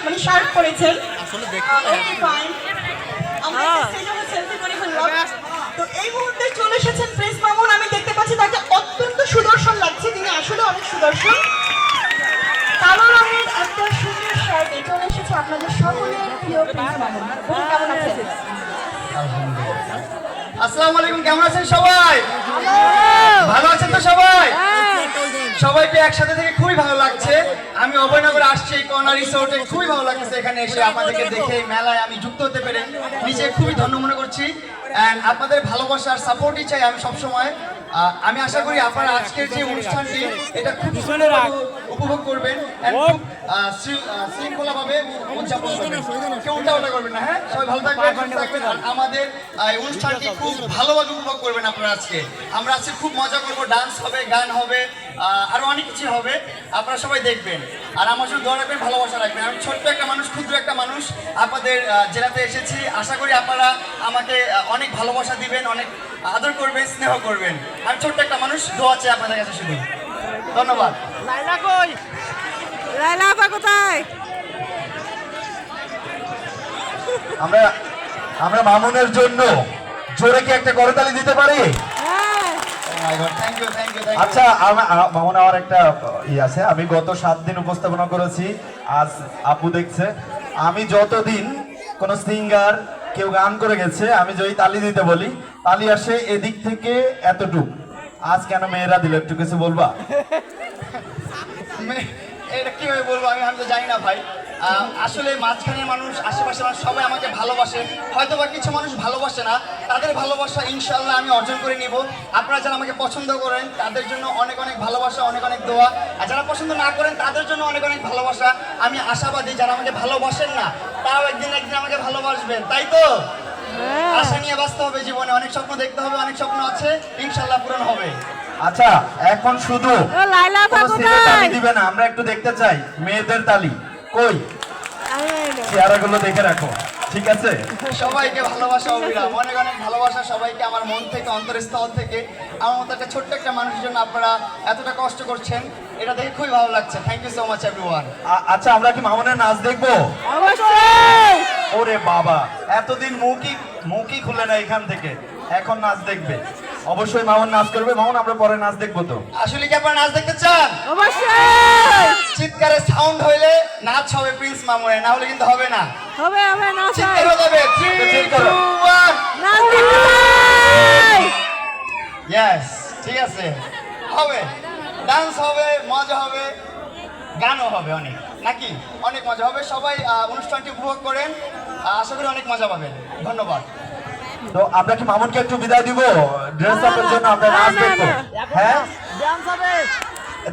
মানে শার্ট পরেছেন। Okay fine, আমরা সেজন্য সেলফি করে ফেললাম। তো এই মুহূর্তে চলে এসেছেন প্রিন্স মামুন। আমি দেখতে পাচ্ছি তাকে অত্যন্ত সুদর্শন লাগছে, তিনি আসলে অনেক সুদর্শন। কালো রঙের একটা সুন্দর শার্টে চলে এসেছে আপনাদের সকলের প্রিয় প্রিন্স মামুন। বলুন কেমন আছেন? আসসালামু আলাইকুম, কেমন আছেন সবাই? ভালো আছেন তো সবাই? সবাইকে একসাথে থেকে খুবই ভালো লাগছে। আমি অভয়নগরে আসছি এই কর্নার রিসোর্টে, খুবই ভালো লাগছে এখানে এসে আপনাদেরকে দেখে মেলায় আমি যুক্ত হতে পেরে নিজে খুবই ধন্য মনে করছি। অ্যান্ড আপনাদের ভালোবাসার সাপোর্টই চাই আমি সবসময়। আমি আশা করি আপনারা আজকের যে অনুষ্ঠানটি এটা খুব উপভোগ করবেন, খুব শৃঙ্খলাভাবে উদযাপন করবেন, কেউ উল্টাপাল্টা করবেন না। হ্যাঁ, সবাই ভালো থাকবেন। আর আমাদের এই অনুষ্ঠানটি খুব ভালোভাবে উপভোগ করবেন আপনারা। আজকে আমরা আজকে খুব মজা করবো, ডান্স হবে, গান হবে, আরো অনেক কিছু হবে, আপনারা সবাই দেখবেন। আর আমার জন্য দোয়া রাখবেন, ভালোবাসা রাখবেন। আমি ছোট্ট একটা মানুষ, ক্ষুদ্র একটা মানুষ, আপনাদের জেলাতে এসেছি। আশা করি আপনারা আমাকে অনেক ভালোবাসা দিবেন, অনেক আদর করবেন, স্নেহ করবেন। আমি ছোট্ট একটা মানুষ, দোয়া চাই আপনাদের কাছে শুধু। ধন্যবাদ। লাইলা কই? লাইলা আপা কোথায়? আমরা মামুনের জন্য জোরে কি একটা করতালি দিতে পারি? আচ্ছা, মামুন আমার একটা আছে, আমি গত 7 দিন উপস্থাপনা করেছি, আজ আপু দেখছে। আমি যতদিন কোন সিঙ্গার কেউ গান করে গেছে, আমি যদি তালি দিতে বলি, তালি আসে এদিক থেকে এতটুক। আজ কেন মেয়েরা দিল, একটু কিছু বলবা? এটা কিভাবে বলবো আমি তো জানি না ভাই। আসলে মাঝখানের মানুষ, আশেপাশের মানুষ সবাই আমাকে ভালোবাসে। হয়তো বা কিছু মানুষ ভালোবাসে না, তাদের ভালোবাসা ইনশাল্লাহ আমি অর্জন করে নিব। আপনারা যারা আমাকে পছন্দ করেন তাদের জন্য অনেক অনেক ভালোবাসা, অনেক অনেক দোয়া। আর যারা পছন্দ না করেন তাদের জন্য অনেক অনেক ভালোবাসা। আমি আশাবাদী যারা আমাকে ভালোবাসেন না তারাও একদিন আমাকে ভালোবাসবেন, তাই তো? আশা নিয়ে বাঁচতে হবে জীবনে, অনেক স্বপ্ন দেখতে হবে, অনেক স্বপ্ন আছে, ইনশাল্লাহ পূরণ হবে। আচ্ছা, এখন শুধু তালি দিবে না, আমরা একটু দেখতে চাই মেয়েদের তালি। কই? চেহারাগুলো দেখে রাখো, ঠিক আছে? সবাইকে ভালোবাসা, অবিরাম অনেক অনেক ভালোবাসা সবাইকে, আমার মন থেকে, অন্তরস্থল থেকে। আমার মতো একটা ছোট্ট একটা মানুষের জন্য আপনারা এতটা কষ্ট করছেন, এটা দেখে খুবই ভালো লাগছে। Thank you so much everyone. আচ্ছা, আমরা কি মামুনের নাচ দেখবো? অবশ্যই। ওরে বাবা, এতদিন মুখই খুলে না এখান থেকে, এখন নাচ দেখবে? অবশ্যই মামুন নাচ করবে। মামুন, আমরা পরে নাচ দেখবো তো। আসলে কি আপনারা নাচ দেখতে চান? অবশ্যই। চিৎকারের সাউন্ড হইলে নাচ হবে প্রিন্স মামুনের, না হলে কিন্তু হবে না। হবে হবে নাচ চিৎকার হয়ে যাবে। 3 2 1 নাচ দেখতে চাই। ইয়েস, ঠিক আছে, হবে, ডান্স হবে, মজা হবে, গানও হবে অনেক, নাকি? অনেক মজা হবে। সবাই অনুষ্ঠানটি উপভোগ করেন, আশা করি অনেক মজা পাবেন। ধন্যবাদ। তো আমরা কি মামুনকে একটু বিদায় দিব? ড্রেস আপের জন্য আমরা নাচ দেখবো। হ্যাঁ, ডান্স হবে।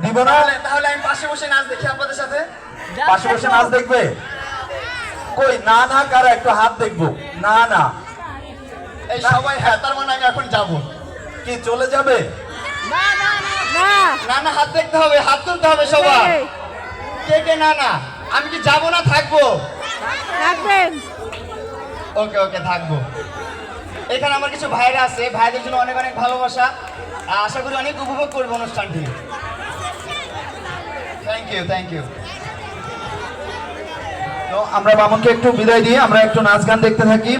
দিব না? তাহলে আমি পাশে বসে নাচ দেখি আপনাদের সাথে। পাশে বসে নাচ দেখবে? কই না না, কারা একটু হাত দেখবো? না না, এই সবাই। হ্যাঁ, তার মানে আমি এখন যাব। কি চলে যাবে? না না না না না, হাত দেখতে হবে, হাত তুলতে হবে সবাই। কে কে না না? আমি কি যাব না থাকবো? থাকবেন। ওকে ওকে, থাকবো। এখানে আমার কিছু ভাইরা আছে, ভাইদের জন্য অনেক অনেক ভালোবাসা। আশা করি অনেক উপভোগ করবো অনুষ্ঠানটি। Thank you, thank you. তো আমরা মামুনকে একটু বিদায় দিয়ে আমরা একটু নাচ গান দেখতে থাকি।